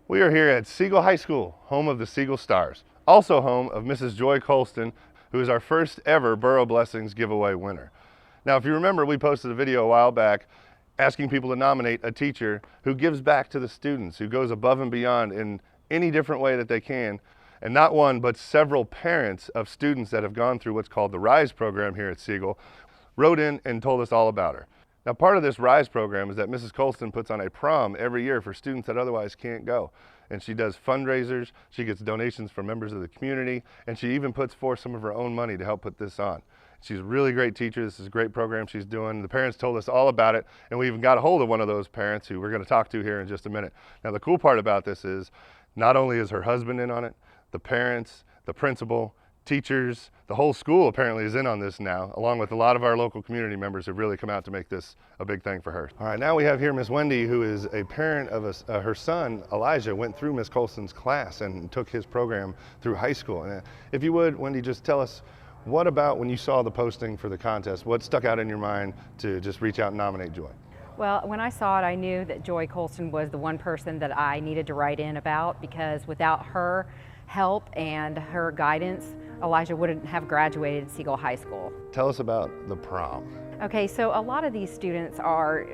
We are here at Siegel High School, home of the Siegel Stars, also home of Mrs. Joy Colston, who is our first ever Boro Blessings giveaway winner. Now, if you remember, we posted a video a while back asking people to nominate a teacher who gives back to the students, who goes above and beyond in any different way that they can. And not one, but several parents of students that have gone through what's called the RISE program here at Siegel wrote in and told us all about her. Now, part of this RISE program is that Mrs. Colston puts on a prom every year for students that otherwise can't go. And she does fundraisers, she gets donations from members of the community, and she even puts forth some of her own money to help put this on. She's a really great teacher. This is a great program she's doing. The parents told us all about it, and we even got a hold of one of those parents who we're going to talk to here in just a minute. Now, the cool part about this is not only is her husband in on it, the parents, the principal, teachers, the whole school apparently is in on this now, along with a lot of our local community members who've really come out to make this a big thing for her. All right, now we have here Miss Wendy, who is a parent of her son, Elijah, went through Miss Colston's class and took his program through high school. And if you would, Wendy, just tell us, what about when you saw the posting for the contest, what stuck out in your mind to just reach out and nominate Joy? Well, when I saw it, I knew that Joy Colston was the one person that I needed to write in about, because without her help and her guidance, Elijah wouldn't have graduated Siegel High School. Tell us about the prom. Okay, so a lot of these students are,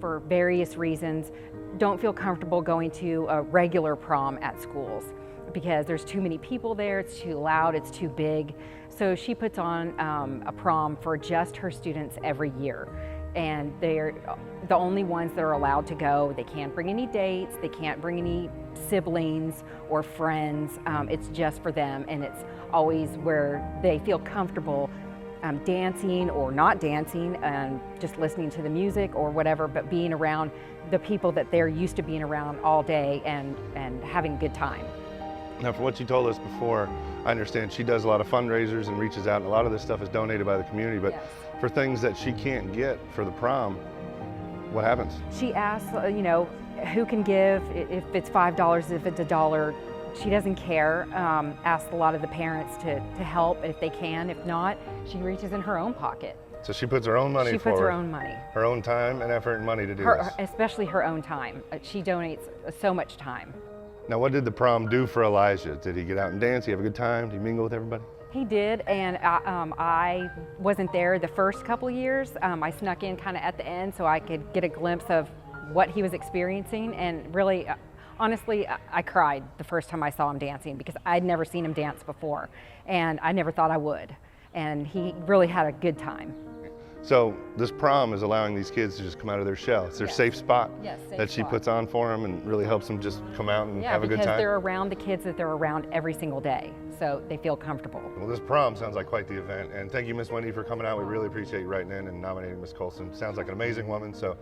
for various reasons, don't feel comfortable going to a regular prom at schools because there's too many people there, it's too loud, it's too big. So she puts on a prom for just her students every year. And they're the only ones that are allowed to go. They can't bring any dates, they can't bring any siblings or friends. It's just for them, and it's always where they feel comfortable dancing or not dancing, and just listening to the music or whatever, but being around the people that they're used to being around all day and having a good time. Now, from what you told us before, I understand she does a lot of fundraisers and reaches out, and a lot of this stuff is donated by the community, but Yes. For things that she can't get for the prom, what happens? She asks, who can give, if it's $5, if it's $1. She doesn't care. Asks a lot of the parents to help if they can. If not, she reaches in her own pocket. So she puts her own money forward. She puts her own money. Her own time and effort and money to do this. Especially her own time. She donates so much time. Now, what did the prom do for Elijah? Did he get out and dance? Did he have a good time? Did he mingle with everybody? He did, and I wasn't there the first couple years. I snuck in kind of at the end so I could get a glimpse of what he was experiencing, and really, honestly, I cried the first time I saw him dancing because I'd never seen him dance before, and I never thought I would, and he really had a good time. So this prom is allowing these kids to just come out of their shell. It's their safe spot that she puts on for them and really helps them just come out and have a good time. Because they're around the kids that they're around every single day, so they feel comfortable. Well, this prom sounds like quite the event, and thank you, Miss Wendy, for coming out. We really appreciate you writing in and nominating Miss Colston. Sounds like an amazing woman. So,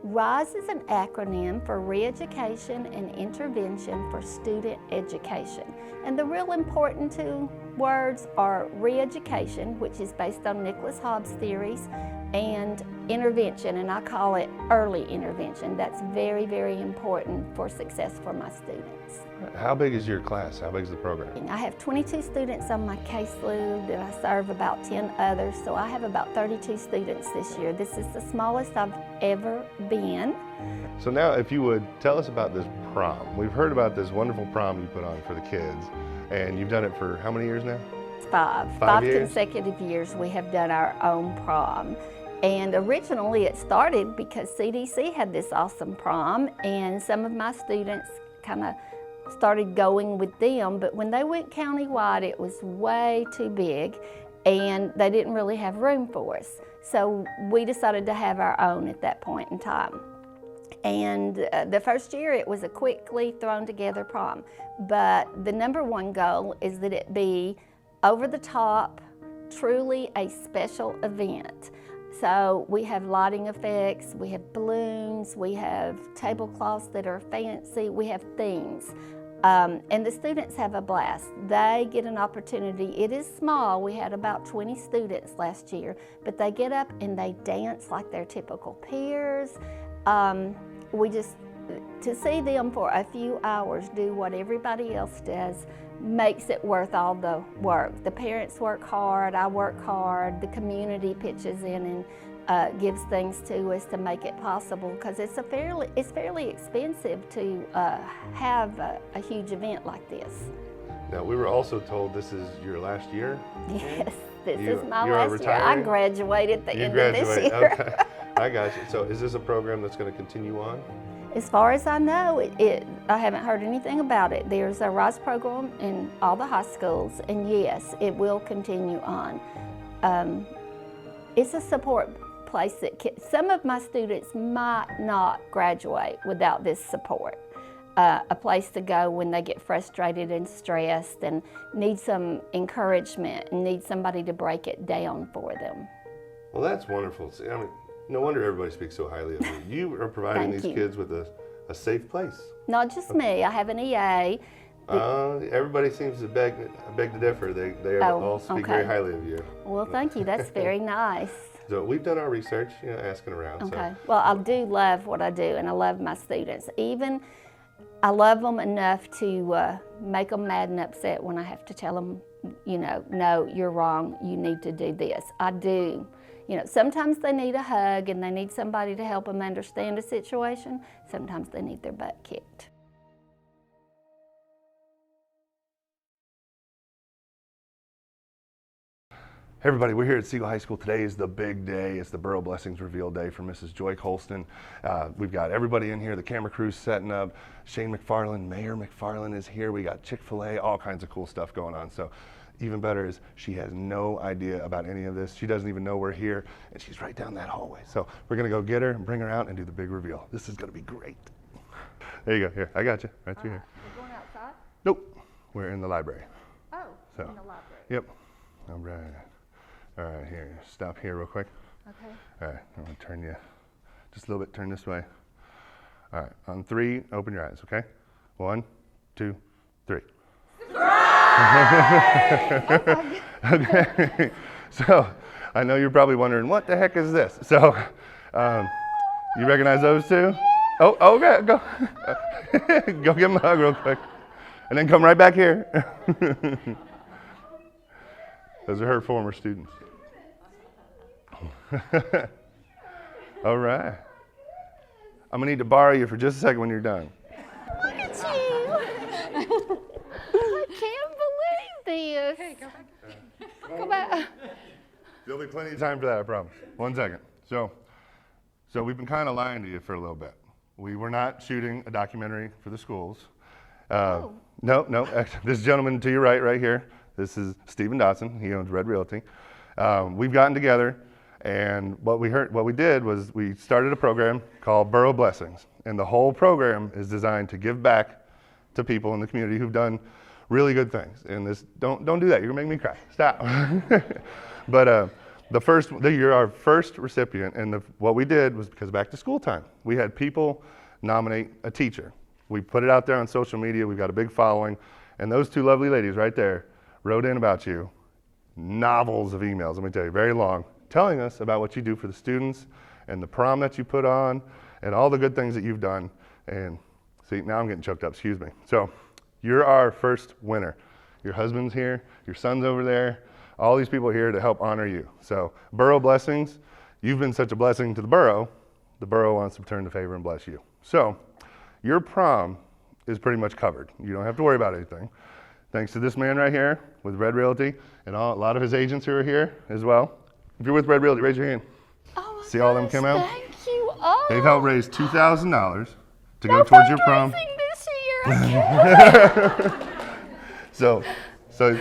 RISE is an acronym for Re-Education and Intervention for Student Education. And the real important two words are re-education, which is based on Nicholas Hobbs' theories, and intervention, and I call it early intervention. That's very, very important for success for my students. how big is your class? How big is the program? I have 22 students on my caseload, and I serve about 10 others, so I have about 32 students this year. This is the smallest I've ever been. So now, if you would, tell us about this prom. We've heard about this wonderful prom you put on for the kids, and you've done it for how many years now? Five years? consecutive years we have done our own prom. And originally it started because CDC had this awesome prom, and some of my students kind of started going with them, but when they went countywide it was way too big and they didn't really have room for us. So we decided to have our own at that point in time. And the first year it was a quickly thrown together prom, but the number one goal is that it be over the top, truly a special event. So we have lighting effects, we have balloons, we have tablecloths that are fancy, we have themes. And the students have a blast. They get an opportunity. It is small. We had about 20 students last year, but they get up and they dance like their typical peers. To see them for a few hours do what everybody else does makes it worth all the work. The parents work hard, I work hard, the community pitches in gives things to us to make it possible, because it's fairly expensive to have a huge event like this. Now, we were also told this is your last year? Yes, this is my you are last year. I retiring? graduated the You end of this year. Okay, I got you. So is this a program that's going to continue on? As far as I know, I haven't heard anything about it. There's a RISE program in all the high schools, and yes, it will continue on. It's a support place that some of my students might not graduate without this support. A place to go when they get frustrated and stressed and need some encouragement and need somebody to break it down for them. Well, that's wonderful. See, I mean, no wonder everybody speaks so highly of you. You are providing these kids with a safe place. Not just me. I have an EA. Everybody seems to beg to differ. They all speak very highly of you. Well, thank you. That's very nice. So we've done our research, asking around. Okay. So. Well, I do love what I do, and I love my students. Even I love them enough to make them mad and upset when I have to tell them, no, you're wrong. You need to do this. I do. Sometimes they need a hug and they need somebody to help them understand a situation. Sometimes they need their butt kicked. Hey everybody, we're here at Siegel High School. Today is the big day. It's the Boro Blessings Reveal Day for Mrs. Joy Colston. We've got everybody in here. The camera crew's setting up. Shane McFarland, Mayor McFarland is here. We got Chick-fil-A, all kinds of cool stuff going on. So even better is she has no idea about any of this. She doesn't even know we're here, and she's right down that hallway. So we're gonna go get her and bring her out and do the big reveal. This is gonna be great. There you go, here, I got you, right through here. We're going outside? Nope, we're in the library. Oh, so, in the library. Yep, all right. All right, here, stop here real quick. Okay. All right, I'm gonna turn you just a little bit, turn this way. All right, on 3, open your eyes, okay? 1, 2, 3. Okay, so I know you're probably wondering, what the heck is this? So, you recognize those two? Oh, okay, go. Go give them a hug real quick. And then come right back here. Those are her former students. All right. I'm gonna need to borrow you for just a second when you're done. Look at you. I can't believe this. Okay, go back. Come back. There'll be plenty of time for that, I promise. 1 second. So we've been kind of lying to you for a little bit. We were not shooting a documentary for the schools. No. This gentleman to your right here, this is Stephen Dotson. He owns Red Realty. We've gotten together, and what we did was we started a program called Boro Blessings, and the whole program is designed to give back to people in the community who've done really good things. And this, don't do that. You're gonna make me cry. Stop. But you're our first recipient, and what we did was, because back to school time, we had people nominate a teacher. We put it out there on social media. We've got a big following, and those two lovely ladies right there wrote in about you, novels of emails, let me tell you, very long, telling us about what you do for the students and the prom that you put on and all the good things that you've done. And see, now I'm getting choked up, excuse me. So you're our first winner. Your husband's here, your son's over there, all these people are here to help honor you. So Boro Blessings, you've been such a blessing to the Boro wants to return the favor and bless you. So your prom is pretty much covered. You don't have to worry about anything. Thanks to this man right here with Red Realty and a lot of his agents who are here as well. If you're with Red Realty, raise your hand. Oh my See all them come out? Thank you all. They've helped raise $2,000 to go towards your prom. This year. I can't. So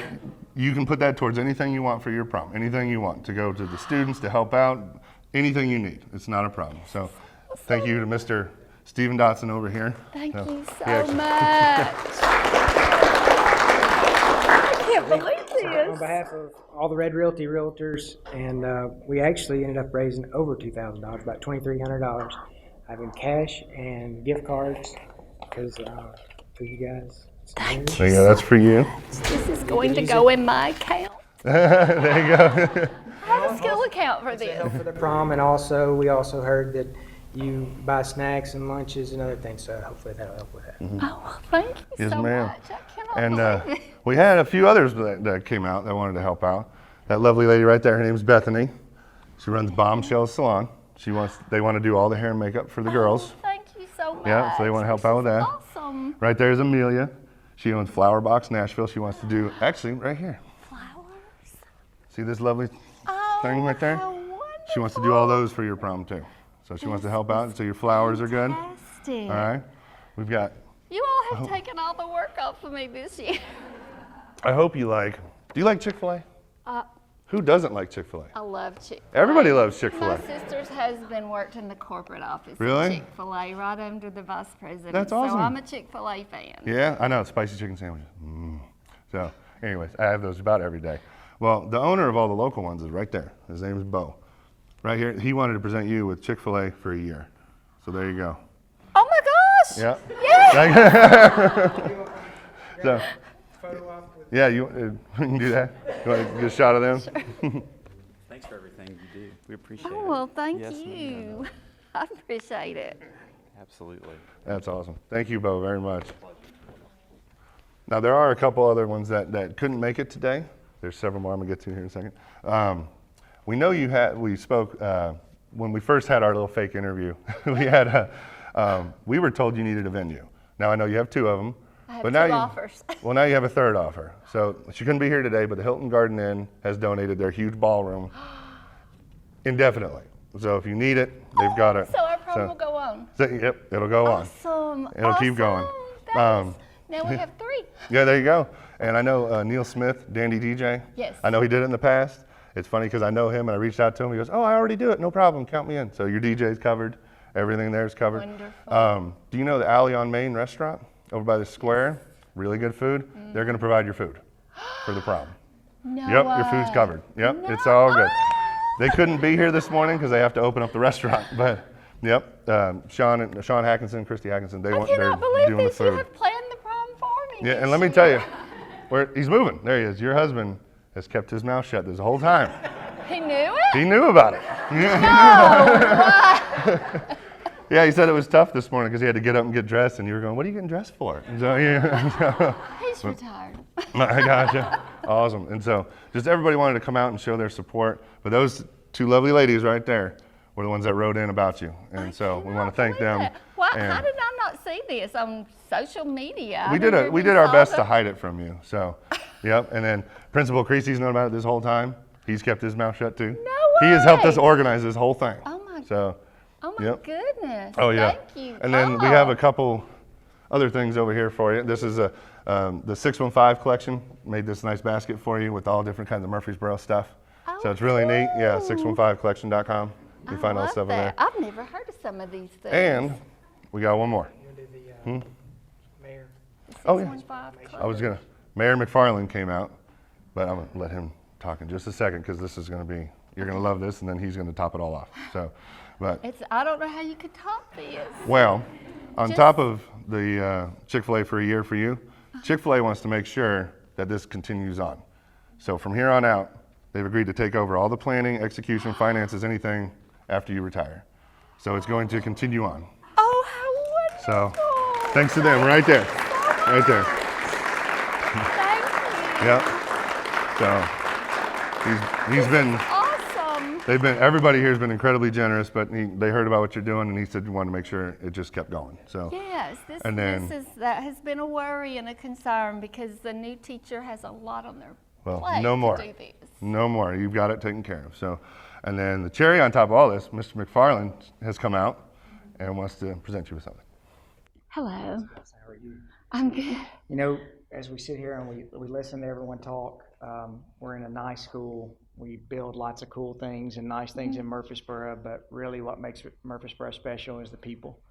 you can put that towards anything you want for your prom, anything you want to go to the students to help out, anything you need. It's not a problem. So thank you to Mr. Stephen Dotson over here. Thank you so much. I can't believe this. On behalf of all the Red Realty realtors, and we actually ended up raising over $2,000, about $2,300, having cash and gift cards, because for you guys. Thank you. Yeah, that's for you. This is going to go in my account. There you go. I have a skill account for this. For the prom, and we also heard that you buy snacks and lunches and other things, so hopefully that'll help with that. Mm-hmm. Oh, thank you Yes, so ma'am. much. I cannot believe it. We had a few others that came out that wanted to help out. That lovely lady right there, her name's Bethany. She runs Bombshell Salon. They want to do all the hair and makeup for the girls. Thank you so much. Yeah, so they want to help out with that. Awesome. Right there is Amelia. She owns Flower Box Nashville. She wants to do, actually, right here. Flowers. See this lovely thing right there? How wonderful. She wants to do all those for your prom too. So she wants to help out, so your flowers are good. Fantastic. All right. We've got, You all have taken all the work off of me this year. I hope you like, do you like Chick-fil-A? Who doesn't like Chick-fil-A? I love Chick-fil-A. Everybody loves Chick-fil-A. My sister's husband worked in the corporate office Really? at Chick-fil-A right under the vice president. That's awesome. So I'm a Chick-fil-A fan. Yeah, I know, spicy chicken sandwiches. So anyways, I have those about every day. Well, the owner of all the local ones is right there. His name is Bo. Right here, he wanted to present you with Chick-fil-A for a year. So there you go. Oh my gosh! Yeah. Yay! So, yeah, you can do that. You want to get a shot of them? Thanks for everything you do. We appreciate it. Oh, well, thank Yes, you. I appreciate it. Absolutely. That's awesome. Thank you, Bo, very much. Now, there are a couple other ones that couldn't make it today. There's several more I'm going to get to here in a second. We know we spoke, when we first had our little fake interview, we were told you needed a venue. Now, I know you have two of them. I have but two now offers. Well, now you have a third offer. So she couldn't be here today, but the Hilton Garden Inn has donated their huge ballroom indefinitely. So if you need it, they've got it. So our prom will go on. Yep, it'll go on. Awesome. It'll keep going. Now we have three. Yeah, there you go. And I know Neil Smith, Dandy DJ. Yes. I know he did it in the past. It's funny because I know him and I reached out to him. He goes, "Oh, I already do it. No problem. Count me in." So your DJ's covered. Everything there is covered. Wonderful. Do you know the Alley on Main restaurant over by the square? Really good food. They're going to provide your food for the prom. No Yep, way. your food's covered. Yep, No it's all good. way. They couldn't be here this morning because they have to open up the restaurant. But yep, Sean Hackinson, Christy Hackinson, I they're cannot believe doing the this. You food. have planned the prom for me. Yeah, this and let me year. tell you, he's moving. There he is. Your husband has kept his mouth shut this whole time. He knew it? He knew about it. Yeah, he said it was tough this morning because he had to get up and get dressed, and you were going, "What are you getting dressed for?" And so, yeah. He's retired. I gotcha. Awesome. And so just everybody wanted to come out and show their support. But those two lovely ladies right there were the ones that wrote in about you. And so we want to thank them. Why, And how did I not see this on social media? we did our best to hide it from you. So, yep. And then Principal Creasy's known about it this whole time. He's kept his mouth shut too. No He has helped us way. organize this whole thing. Oh my. So, Oh my yep. goodness. Oh yeah. Thank you. And then we have a couple other things over here for you. This is the 615 collection. Made this nice basket for you with all different kinds of Murfreesboro stuff. Oh, So it's really neat. Yeah, cool. 615collection.com. You I find all love the stuff in that. there. I've never heard of some of these things. And we got one more. You do the mayor. Oh yeah. 615 I was gonna. Mayor McFarland came out, but I'm gonna let him talk in just a second because this is gonna be. You're gonna love this, and then he's gonna top it all off. So, but I don't know how you could top this. well, on Just- top of the Chick-fil-A for a year for you, Chick-fil-A wants to make sure that this continues on. So from here on out, they've agreed to take over all the planning, execution, finances, anything after you retire. So it's going to continue on. Oh, how wonderful. So thanks to them, right there, right there. Thank you. Yep. So he's been. Awesome. Everybody here has been incredibly generous, but they heard about what you're doing, and he said you wanted to make sure it just kept going. So Yes, that has been a worry and a concern because the new teacher has a lot on their plate no more. to do this. No more. You've got it taken care of. So, and then the cherry on top of all this, Mr. McFarland has come out and wants to present you with something. Hello. How are you? I'm good. You know, as we sit here and we listen to everyone talk, we're in a nice school. We build lots of cool things and nice things in Murfreesboro, but really what makes Murfreesboro special is the people.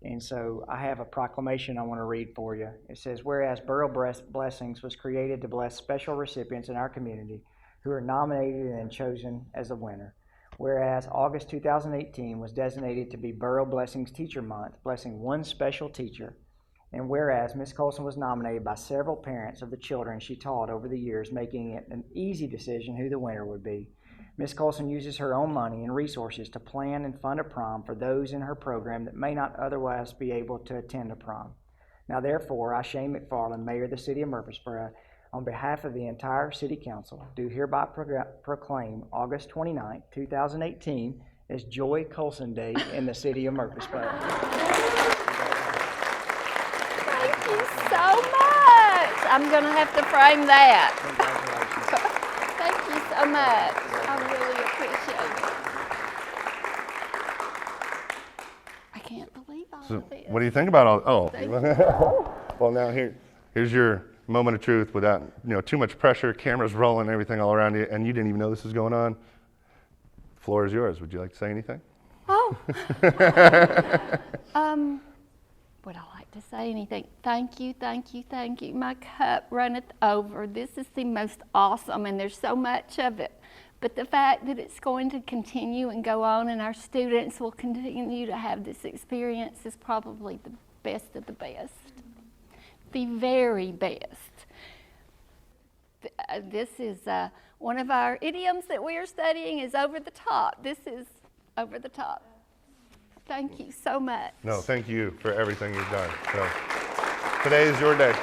And so I have a proclamation I want to read for you. It says, whereas Boro Blessings was created to bless special recipients in our community who are nominated and chosen as a winner. Whereas August 2018 was designated to be Boro Blessings Teacher Month, blessing one special teacher. And whereas Ms. Colson was nominated by several parents of the children she taught over the years, making it an easy decision who the winner would be. Ms. Colson uses her own money and resources to plan and fund a prom for those in her program that may not otherwise be able to attend a prom. Now therefore, I, Shane McFarland, Mayor of the City of Murfreesboro, On behalf of the entire City Council, do hereby proclaim August 29, 2018 as Joy Colson Day in the City of Murfreesboro. Thank you so much. I'm going to have to frame that. Thank you so much. I really appreciate it. I can't believe all So of this. what do you think about all? Thank Oh, well, now here's your moment of truth without too much pressure. Cameras rolling, everything all around you, and you didn't even know this was going on. Floor is yours. Would you like to say anything? Oh. Would I like to say anything? Thank you, thank you, thank you. My cup runneth over. This is the most awesome, and there's so much of it. But the fact that it's going to continue and go on, and our students will continue to have this experience, is probably the best of the best. The very best. This is one of our idioms that we are studying is over the top. This is over the top. Thank you so much. No, thank you for everything you've done. So today is your day.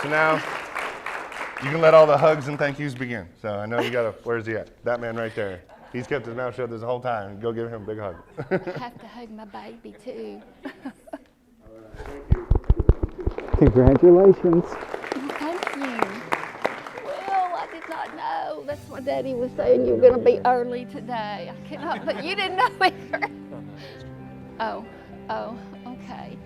So now you can let all the hugs and thank yous begin. So I know you got to, where's he at? That man right there. He's kept his mouth shut this whole time. Go give him a big hug. I have to hug my baby too. Congratulations. Thank you. Well, I did not know. That's what Daddy was saying. You were going to be early today. I cannot, but you didn't know either. Oh, okay.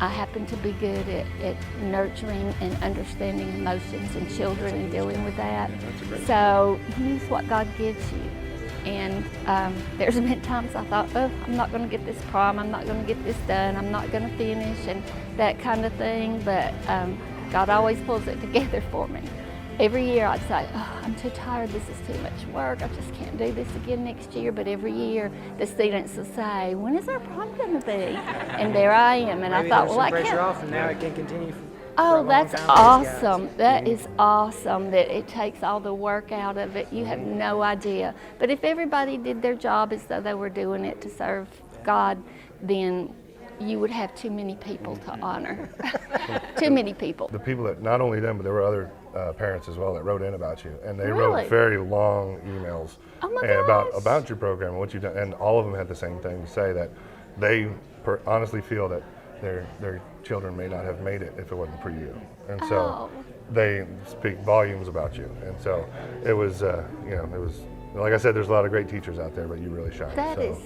I happen to be good at nurturing and understanding emotions in children and dealing with that. So use what God gives you. And there's been times I thought, oh, I'm not going to get this prom, I'm not going to get this done, I'm not going to finish, and that kind of thing. But God always pulls it together for me. Every year I'd say, oh, I'm too tired, this is too much work, I just can't do this again next year. But every year the students will say, when is our prom going to be? And there I am, and Maybe I thought, there's well, some I pressure can't. off, and now it can continue. Oh, that's awesome. That is awesome that it takes all the work out of it. You have no idea. But if everybody did their job as though they were doing it to serve God, then you would have too many people to honor. Too many people. The people that, not only them, but there were other parents as well that wrote in about you, and they Really? wrote very long emails Oh my and gosh. about your program and what you've done, and all of them had the same thing to say, that they honestly feel that their children may not have made it if it wasn't for you, and so they speak volumes about you. And so it was, it was, like I said, there's a lot of great teachers out there, but you really shine. That is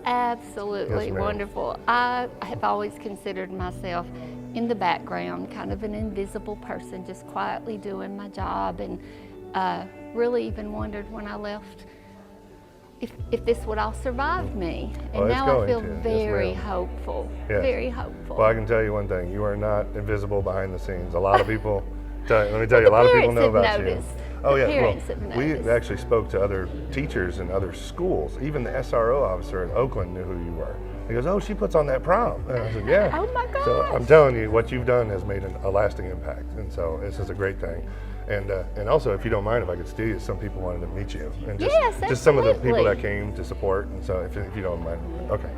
absolutely Yes, ma'am. wonderful. I have always considered myself in the background, kind of an invisible person, just quietly doing my job, and really even wondered when I left if this would all survive me. And Well, it's now I going feel to. Yes, very ma'am. hopeful, Yes. very hopeful. Well, I can tell you one thing: you are not invisible behind the scenes. A lot of people, let me tell you, a lot of people know about you. Oh yeah, parents have we noticed. actually spoke to other teachers in other schools. Even the SRO officer in Oakland knew who you were. He goes, "Oh, she puts on that prom." And I said, "Yeah." Oh my gosh. So I'm telling you, what you've done has made a lasting impact, and so this is a great thing. And also, if you don't mind, if I could steal you, some people wanted to meet you, and just Yes, just some of the people absolutely. that came to support. And so, if you don't mind, okay.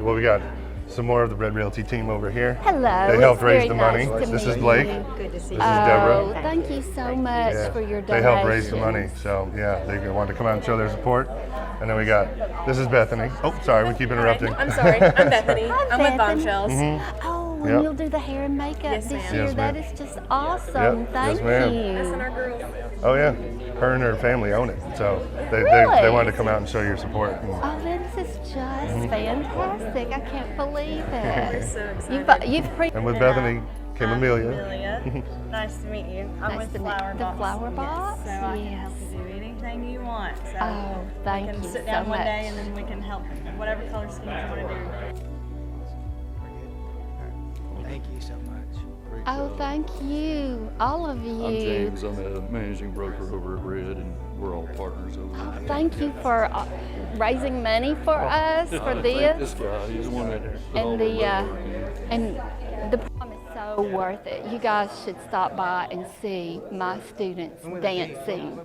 Well, we got some more of the Red Realty team over here. Hello. They helped it's raise very the money. nice to This meet is Blake. you. Good to see This you. is Deborah. Oh, thank you so much Yeah. for your They donations. helped raise the money, so yeah, they wanted to come out and show their support. And then we got, this is Bethany. Oh, sorry, we keep interrupting. I'm sorry. I'm Bethany. Hi, I'm with Bethany. Bombshells. Oh, and Yep. you'll do the hair and makeup Yes, this ma'am. year. Yes, That ma'am. is just awesome. Yep. Thank Yes, ma'am. Us and you. our girls. Oh yeah, her and her family own it, so they Really? wanted to come out and show your support. And Oh, this is just Mm-hmm. fantastic. I can't believe it. So excited. You've pre- with Bethany came I'm Amelia. Amelia. Nice to meet you. I'm Nice with to meet Flower the Box. Flower Box, Yes, so I can yes. help you do anything you want. So Oh, thank we can you sit so down one much. day and then we can help whatever color schemes you want to do. Hey, Thank you so much. Great Oh, job. thank you, all of you. I'm James. I'm a managing broker over at Red, and we're all partners over there. Thank you for raising money for us for Thank this. this guy. He's the one that put all And the the legwork in. and the prom is so worth it. You guys should stop by and see my students dancing.